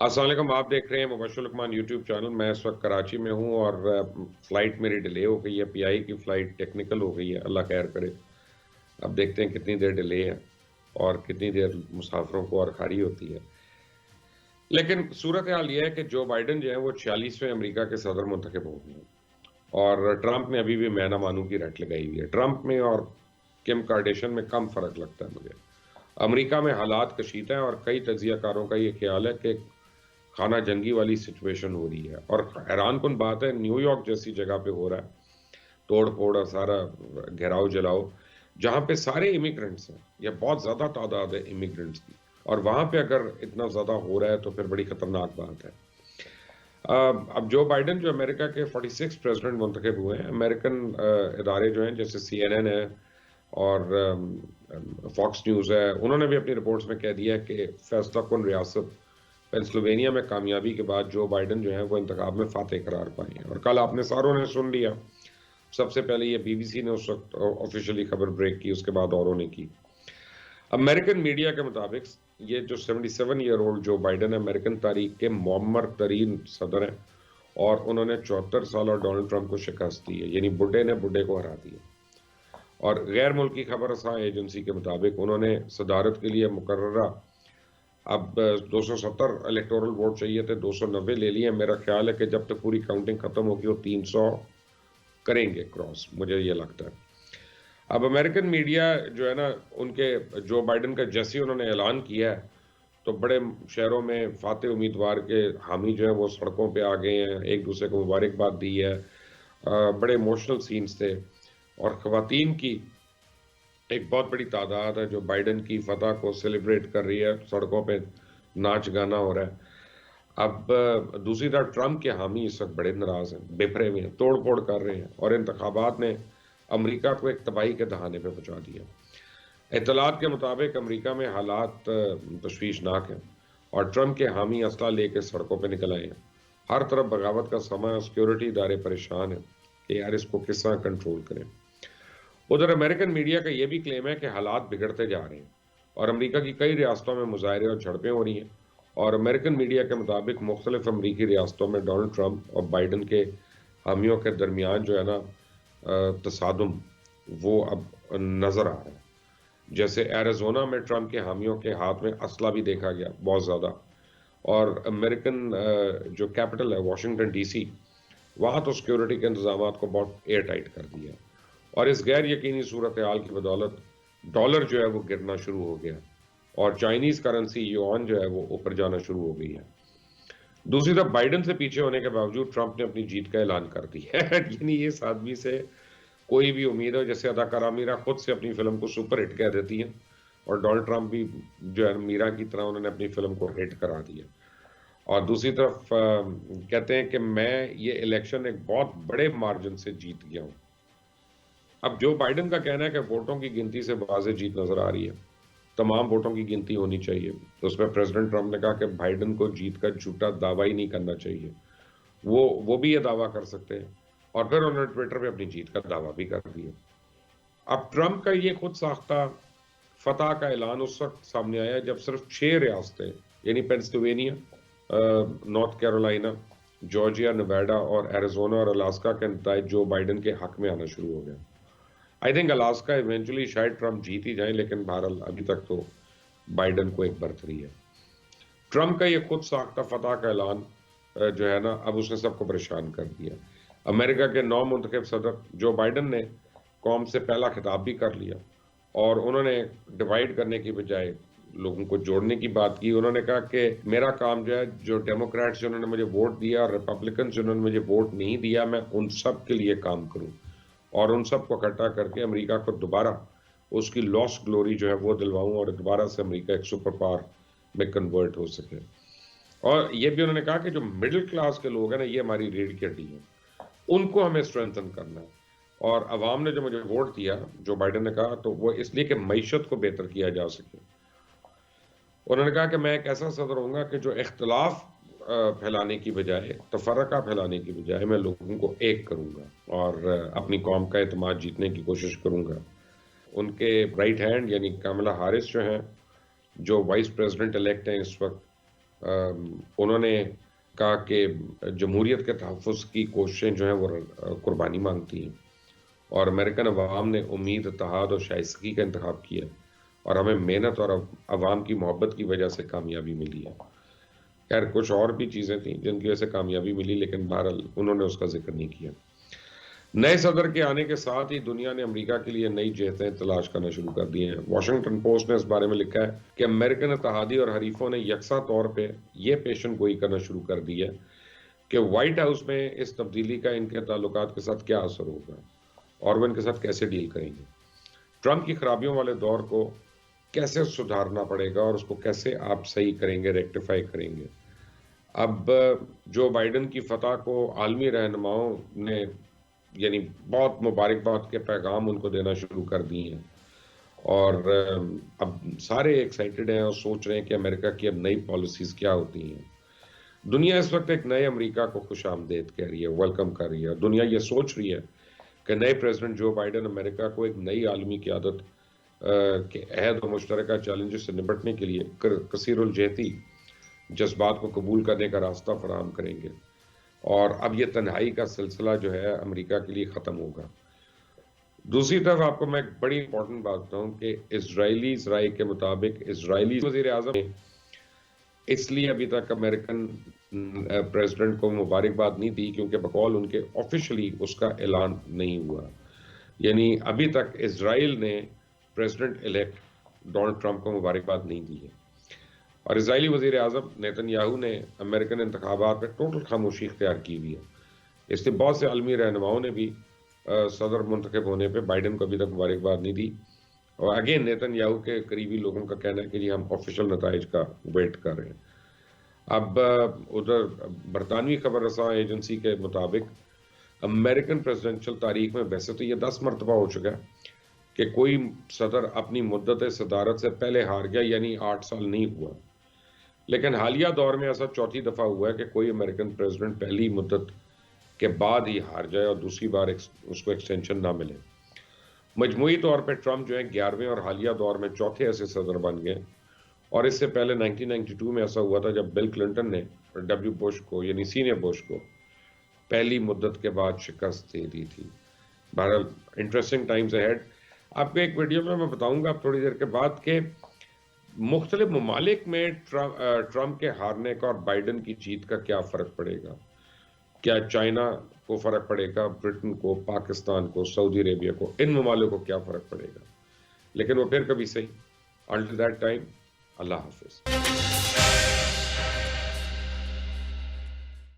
السلام علیکم، آپ دیکھ رہے ہیں مبشر الرحمان یوٹیوب چینل۔ میں اس وقت کراچی میں ہوں اور فلائٹ میری ڈیلے ہو گئی ہے، پی آئی کی فلائٹ ٹیکنیکل ہو گئی ہے، اللہ خیر کرے۔ اب دیکھتے ہیں کتنی دیر ڈیلے ہے اور کتنی دیر مسافروں کو اور کھاری ہوتی ہے۔ لیکن صورتحال یہ ہے کہ جو بائیڈن جو ہے وہ 46ویں امریکہ کے صدر منتخب ہو گئے ہیں، اور ٹرمپ نے ابھی بھی میں نہ مانوں کی رٹ لگائی ہوئی ہے۔ ٹرمپ میں اور کم کارڈیشن میں کم فرق لگتا ہے مجھے۔ امریکہ میں حالات کشیدہ ہیں اور کئی تجزیہ کاروں کا یہ خیال ہے کہ خانہ جنگی والی سچویشن ہو رہی ہے، اور حیران کن بات ہے نیو یارک جیسی جگہ پہ ہو رہا ہے توڑ پھوڑ اور سارا گھیراؤ جلاؤ، جہاں پہ سارے امیگرنٹس ہیں، یہ بہت زیادہ تعداد ہے امیگرنٹس کی، اور وہاں پہ اگر اتنا زیادہ ہو رہا ہے تو پھر بڑی خطرناک بات ہے۔ اب جو بائیڈن جو امریکہ کے 46 پریزیڈنٹ منتخب ہوئے ہیں، امریکن ادارے جو ہیں جیسے CNN ہے اور فاکس نیوز ہے، انہوں نے بھی اپنی رپورٹس میں کہہ دیا ہے کہ فیصلہ کن ریاست پینسلوینیا میں کامیابی کے بعد جو بائیڈن جو ہیں وہ انتخاب میں فاتح قرار پائے ہیں، اور کل آپ نے ساروں نے سن لیا۔ سب سے پہلے یہ BBC نے اس وقت آفیشلی خبر بریک کی، اس کے بعد اوروں نے کی۔ امریکن میڈیا کے مطابق یہ جو 77 ایئر اولڈ جو بائیڈن ہے، امریکن تاریخ کے معمر ترین صدر ہیں، اور انہوں نے 74 سال اور ڈونلڈ ٹرمپ کو شکست دی ہے، یعنی بڈھے نے بڈھے کو ہرا دیا۔ اور غیر ملکی خبر رساں ایجنسی کے مطابق انہوں نے صدارت کے لیے مقررہ اب 270 الیکٹورل ووٹ چاہیے تھے، 290 لے لیے۔ میرا خیال ہے کہ جب تک پوری کاؤنٹنگ ختم ہوگی وہ 300 کریں گے کراس، مجھے یہ لگتا ہے۔ اب امریکن میڈیا جو ہے نا، ان کے جو بائیڈن کا جیسے انہوں نے اعلان کیا ہے تو بڑے شہروں میں فاتح امیدوار کے حامی جو ہیں وہ سڑکوں پہ آ گئے ہیں، ایک دوسرے کو مبارکباد دی ہے، بڑے ایموشنل سینز تھے، اور خواتین کی ایک بہت بڑی تعداد ہے جو بائیڈن کی فتح کو سیلیبریٹ کر رہی ہے، سڑکوں پہ ناچ گانا ہو رہا ہے۔ اب دوسری طرف ٹرمپ کے حامی اس وقت بڑے ناراض ہیں، بفرے ہوئے ہیں، توڑ پھوڑ کر رہے ہیں، اور انتخابات نے امریکہ کو ایک تباہی کے دہانے پہ پہنچا دیا۔ اطلاعات کے مطابق امریکہ میں حالات تشویشناک ہیں، اور ٹرمپ کے حامی اسلحہ لے کے سڑکوں پہ نکل آئے ہیں۔ ہر طرف بغاوت کا سما ہے، سیکیورٹی ادارے پریشان ہیں کہ یار اس کو کس طرح کنٹرول کریں۔ ادھر امریکن میڈیا کا یہ بھی کلیم ہے کہ حالات بگڑتے جا رہے ہیں، اور امریکہ کی کئی ریاستوں میں مظاہرے اور جھڑپیں ہو رہی ہیں، اور امریکن میڈیا کے مطابق مختلف امریکی ریاستوں میں ڈونلڈ ٹرمپ اور بائیڈن کے حامیوں کے درمیان جو ہے نا تصادم، وہ اب نظر آ رہا ہے۔ جیسے ایریزونا میں ٹرمپ کے حامیوں کے ہاتھ میں اسلحہ بھی دیکھا گیا بہت زیادہ، اور امریکن جو کیپٹل ہے واشنگٹن DC، وہاں تو سیکیورٹی کے انتظامات کو بہت ایئر ٹائٹ کر دیا، اور اس غیر یقینی صورتحال کی بدولت ڈالر جو ہے وہ گرنا شروع ہو گیا، اور چائنیز کرنسی یوان جو ہے وہ اوپر جانا شروع ہو گئی ہے۔ دوسری طرف بائیڈن سے پیچھے ہونے کے باوجود ٹرمپ نے اپنی جیت کا اعلان کر دیا ہے۔ یعنی اس آدمی سے کوئی بھی امید ہے، جیسے اداکارہ میرا خود سے اپنی فلم کو سپر ہٹ کہہ دیتی ہیں، اور ڈونلڈ ٹرمپ بھی جو ہے میرا کی طرح انہوں نے اپنی فلم کو ہٹ کرا دیا۔ اور دوسری طرف کہتے ہیں کہ میں یہ الیکشن ایک بہت بڑے مارجن سے جیت گیا ہوں۔ اب جو بائیڈن کا کہنا ہے کہ ووٹوں کی گنتی سے واضح جیت نظر آ رہی ہے، تمام ووٹوں کی گنتی ہونی چاہیے، تو اس میں پریزیڈنٹ ٹرمپ نے کہا کہ بائیڈن کو جیت کا جھوٹا دعویٰ ہی نہیں کرنا چاہیے۔ وہ بھی یہ دعویٰ کر سکتے ہیں، اور پھر انہوں نے ٹویٹر پہ اپنی جیت کا دعویٰ بھی کر دیا۔ اب ٹرمپ کا یہ خود ساختہ فتح کا اعلان اس وقت سامنے آیا جب صرف 6 ریاستیں، یعنی Pennsylvania, north Carolina, Georgia, Nevada اور ایریزونا اور الاسکا کے نتائج جو بائیڈن کے حق میں آنا شروع ہو گئے۔ آئی تھنک الاسکا ایونچولی شاید ٹرمپ جیت ہی جائیں، لیکن بہرحال ابھی تک تو بائیڈن کو ایک برتری ہے۔ ٹرمپ کا یہ خود ساختہ فتح کا اعلان جو ہے نا، اب اس نے سب کو پریشان کر دیا۔ امریکہ کے نو منتخب صدر جو بائیڈن نے قوم سے پہلا خطاب بھی کر لیا، اور انہوں نے ڈیوائیڈ کرنے کی بجائے لوگوں کو جوڑنے کی بات کی۔ انہوں نے کہا کہ میرا کام جو ہے، جو ڈیموکریٹس جنہوں نے مجھے ووٹ دیا اور ریپبلکنز جنہوں نے مجھے ووٹ نہیں دیا، میں ان سب کے لیے کام کروں، اور ان سب کو اکٹھا کر کے امریکہ کو دوبارہ اس کی لاسٹ گلوری جو ہے وہ دلواؤں، اور دوبارہ سے امریکہ ایک سپر پاور میں کنورٹ ہو سکے۔ اور یہ بھی انہوں نے کہا کہ جو مڈل کلاس کے لوگ ہیں نا، یہ ہماری ریڑھ کی ہڈی ہے، ان کو ہمیں اسٹرینتھن کرنا ہے، اور عوام نے جو مجھے ووٹ دیا، جو بائیڈن نے کہا، تو وہ اس لیے کہ معیشت کو بہتر کیا جا سکے۔ انہوں نے کہا کہ میں ایک ایسا صدر ہوں گا کہ جو اختلاف پھیلانے کی بجائے، تفرقہ پھیلانے کی بجائے، میں لوگوں کو ایک کروں گا اور اپنی قوم کا اعتماد جیتنے کی کوشش کروں گا۔ ان کے رائٹ ہینڈ یعنی کاملا ہارس جو ہیں، جو وائس پریزیڈنٹ الیکٹ ہیں اس وقت، انہوں نے کہا کہ جمہوریت کے تحفظ کی کوششیں جو ہیں وہ قربانی مانگتی ہیں، اور امریکن عوام نے امید، اتحاد اور شائستگی کا انتخاب کیا، اور ہمیں محنت اور عوام کی محبت کی وجہ سے کامیابی ملی ہے۔ خیر کچھ اور بھی چیزیں تھیں جن کی وجہ سے کامیابی ملی، لیکن بہرحال انہوں نے اس کا ذکر نہیں کیا۔ نئے صدر کے آنے کے ساتھ ہی دنیا نے امریکہ کے لیے نئی جہتیں تلاش کرنا شروع کر دی ہیں۔ واشنگٹن پوسٹ نے اس بارے میں لکھا ہے کہ امریکن اتحادی اور حریفوں نے یکساں طور پہ یہ پیشن گوئی کرنا شروع کر دی ہے کہ وائٹ ہاؤس میں اس تبدیلی کا ان کے تعلقات کے ساتھ کیا اثر ہوگا اور وہ ان کے ساتھ کیسے ڈیل کریں گے۔ ٹرمپ کی خرابیوں والے دور کو کیسے سدھارنا پڑے گا اور اس کو کیسے آپ صحیح کریں گے، ریکٹیفائی کریں گے۔ اب جو بائیڈن کی فتح کو عالمی رہنماؤں نے یعنی بہت مبارکباد کے پیغام ان کو دینا شروع کر دی ہیں، اور اب سارے ایکسائٹڈ ہیں اور سوچ رہے ہیں کہ امریکہ کی اب نئی پالیسیز کیا ہوتی ہیں۔ دنیا اس وقت ایک نئے امریکہ کو خوش آمدید کہہ رہی ہے، ویلکم کر رہی ہے۔ دنیا یہ سوچ رہی ہے کہ نئے پریزیڈنٹ جو بائیڈن امریکہ کو ایک نئی عالمی قیادت کے عہد و مشترکہ چیلنجز سے نمٹنے کے لیے کثیر الجہتی جذبات کو قبول کرنے کا راستہ فراہم کریں گے، اور اب یہ تنہائی کا سلسلہ جو ہے امریکہ کے لیے ختم ہوگا۔ دوسری طرف آپ کو میں ایک بڑی امپورٹنٹ بات بتاؤں کہ اسرائیلی ذرائع کے مطابق اسرائیلی وزیر اعظم نے اس لیے ابھی تک امریکن پریزیڈنٹ کو مبارکباد نہیں دی کیونکہ بقول ان کے آفیشلی اس کا اعلان نہیں ہوا، یعنی ابھی تک اسرائیل نے پریزیڈنٹ الیکٹ ڈونلڈ ٹرمپ کو مبارکباد نہیں دی ہے، اور اسرائیلی وزیر اعظم نیتن یاہو نے امریکن انتخابات میں ٹوٹل خاموشی اختیار کی ہوئی ہے۔ اس لیے بہت سے عالمی رہنماؤں نے بھی صدر منتخب ہونے پہ بائیڈن کو ابھی تک مبارکباد نہیں دی، اور اگین نیتن یاہو کے قریبی لوگوں کا کہنا ہے کہ جی ہم آفیشل نتائج کا ویٹ کر رہے ہیں۔ اب ادھر برطانوی خبر رساں ایجنسی کے مطابق امریکن پریزیڈنشل تاریخ میں ویسے تو یہ 10 مرتبہ ہو چکا ہے کہ کوئی صدر اپنی مدت صدارت سے پہلے ہار گیا، یعنی 8 سال نہیں ہوا، لیکن حالیہ دور میں ایسا چوتھی دفعہ ہوا ہے کہ کوئی امریکن پریزیڈنٹ پہلی مدت کے بعد ہی ہار جائے اور دوسری بار اس کو ایکسٹینشن نہ ملے۔ مجموعی طور پہ ٹرمپ جو ہے 11ویں اور حالیہ دور میں چوتھے ایسے صدر بن گئے، اور اس سے پہلے 1992 میں ایسا ہوا تھا جب بل کلنٹن نے ڈبلیو بش کو یعنی سینئر بش کو پہلی مدت کے بعد شکست دے دی تھی۔ بہرحال انٹرسٹنگ ٹائمز اہیڈ۔ آپ کو ایک ویڈیو میں بتاؤں گا اب تھوڑی دیر کے بعد کہ مختلف ممالک میں ٹرمپ کے ہارنے کا اور بائیڈن کی جیت کا کیا فرق پڑے گا۔ کیا چائنا کو فرق پڑے گا، برٹن کو، پاکستان کو، سعودی عربیہ کو، ان ممالک کو کیا فرق پڑے گا، لیکن وہ پھر کبھی صحیح۔ Until that time, اللہ حافظ۔